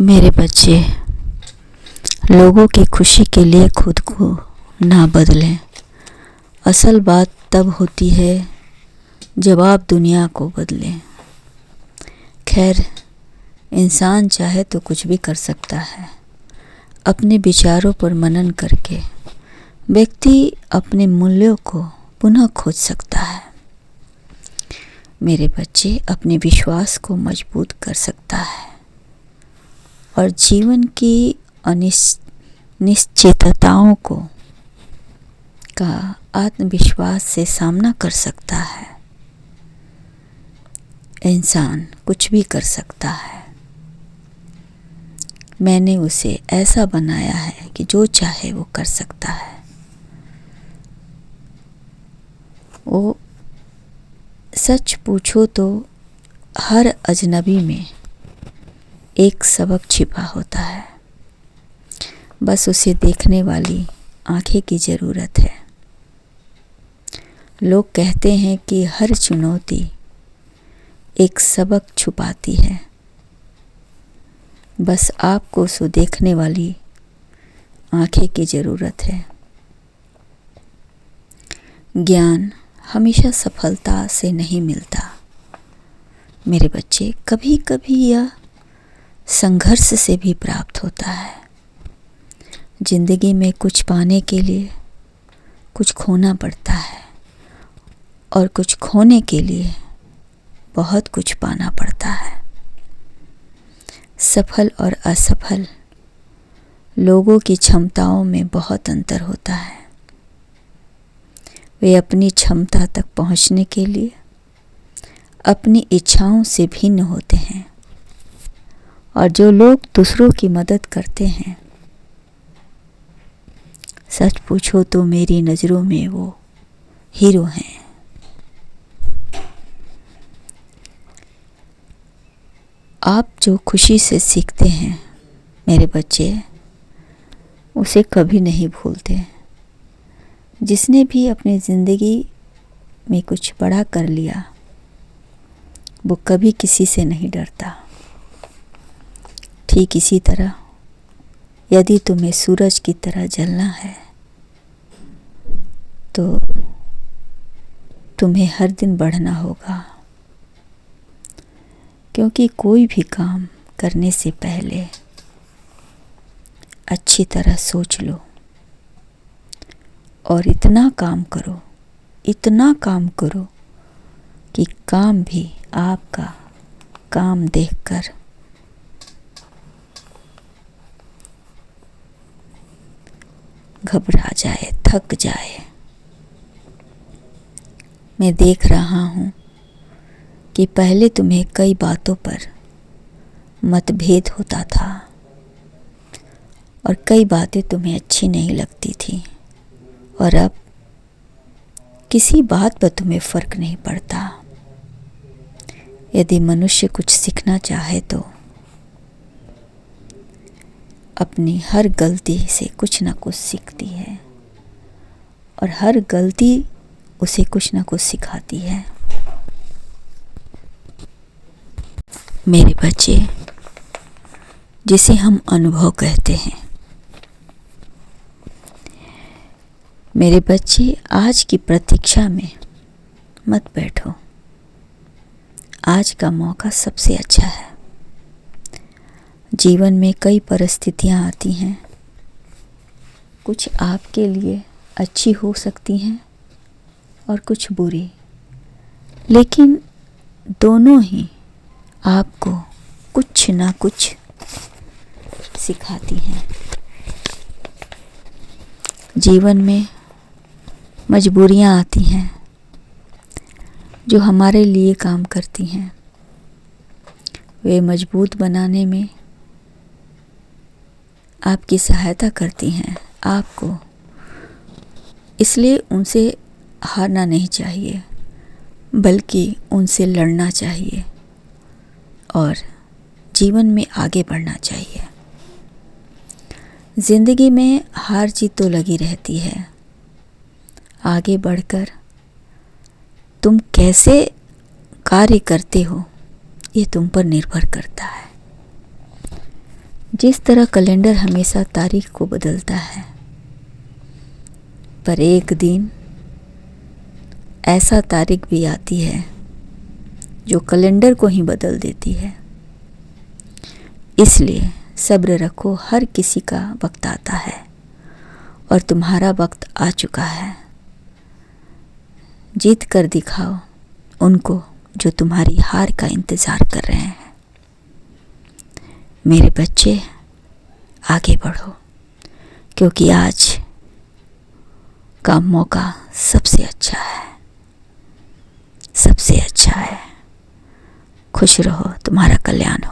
मेरे बच्चे, लोगों की खुशी के लिए खुद को ना बदलें। असल बात तब होती है जब आप दुनिया को बदलें। खैर, इंसान चाहे तो कुछ भी कर सकता है। अपने विचारों पर मनन करके व्यक्ति अपने मूल्यों को पुनः खोज सकता है। मेरे बच्चे, अपने विश्वास को मजबूत कर सकता है और जीवन की अनिश्चितताओं का आत्मविश्वास से सामना कर सकता है। इंसान कुछ भी कर सकता है। मैंने उसे ऐसा बनाया है कि जो चाहे वो कर सकता है। वो सच पूछो तो हर अजनबी में एक सबक छिपा होता है। बस उसे देखने वाली आंखें की ज़रूरत है। लोग कहते हैं कि हर चुनौती एक सबक छुपाती है। बस आपको उसे देखने वाली आंखें की ज़रूरत है। ज्ञान हमेशा सफलता से नहीं मिलता मेरे बच्चे, कभी कभी यह संघर्ष से भी प्राप्त होता है। जिंदगी में कुछ पाने के लिए कुछ खोना पड़ता है और कुछ खोने के लिए बहुत कुछ पाना पड़ता है। सफल और असफल लोगों की क्षमताओं में बहुत अंतर होता है। वे अपनी क्षमता तक पहुंचने के लिए अपनी इच्छाओं से भिन्न होते हैं, और जो लोग दूसरों की मदद करते हैं, सच पूछो तो मेरी नज़रों में वो हीरो हैं। आप जो खुशी से सीखते हैं मेरे बच्चे, उसे कभी नहीं भूलते। जिसने भी अपनी ज़िंदगी में कुछ बड़ा कर लिया, वो कभी किसी से नहीं डरता। ठीक इसी तरह यदि तुम्हें सूरज की तरह जलना है तो तुम्हें हर दिन बढ़ना होगा, क्योंकि कोई भी काम करने से पहले अच्छी तरह सोच लो और इतना काम करो कि काम भी आपका काम देखकर घबरा जाए, थक जाए। मैं देख रहा हूँ कि पहले तुम्हें कई बातों पर मतभेद होता था और कई बातें तुम्हें अच्छी नहीं लगती थी, और अब किसी बात पर तुम्हें फर्क नहीं पड़ता। यदि मनुष्य कुछ सीखना चाहे तो अपनी हर गलती से कुछ ना कुछ सीखती है, और हर गलती उसे कुछ ना कुछ सिखाती है। मेरे बच्चे, जिसे हम अनुभव कहते हैं, मेरे बच्चे, आज की प्रतीक्षा में मत बैठो। आज का मौका सबसे अच्छा है। जीवन में कई परिस्थितियां आती हैं, कुछ आपके लिए अच्छी हो सकती हैं और कुछ बुरी, लेकिन दोनों ही आपको कुछ ना कुछ सिखाती हैं। जीवन में मजबूरियां आती हैं जो हमारे लिए काम करती हैं। वे मजबूत बनाने में आपकी सहायता करती हैं आपको, इसलिए उनसे हारना नहीं चाहिए, बल्कि उनसे लड़ना चाहिए और जीवन में आगे बढ़ना चाहिए। ज़िंदगी में हार जीत तो लगी रहती है। आगे बढ़कर तुम कैसे कार्य करते हो, ये तुम पर निर्भर करता है। जिस तरह कैलेंडर हमेशा तारीख को बदलता है, पर एक दिन ऐसा तारीख भी आती है जो कैलेंडर को ही बदल देती है। इसलिए सब्र रखो, हर किसी का वक्त आता है और तुम्हारा वक्त आ चुका है। जीत कर दिखाओ उनको जो तुम्हारी हार का इंतज़ार कर रहे हैं। मेरे बच्चे, आगे बढ़ो, क्योंकि आज का मौका सबसे अच्छा है, सबसे अच्छा है। खुश रहो, तुम्हारा कल्याण हो।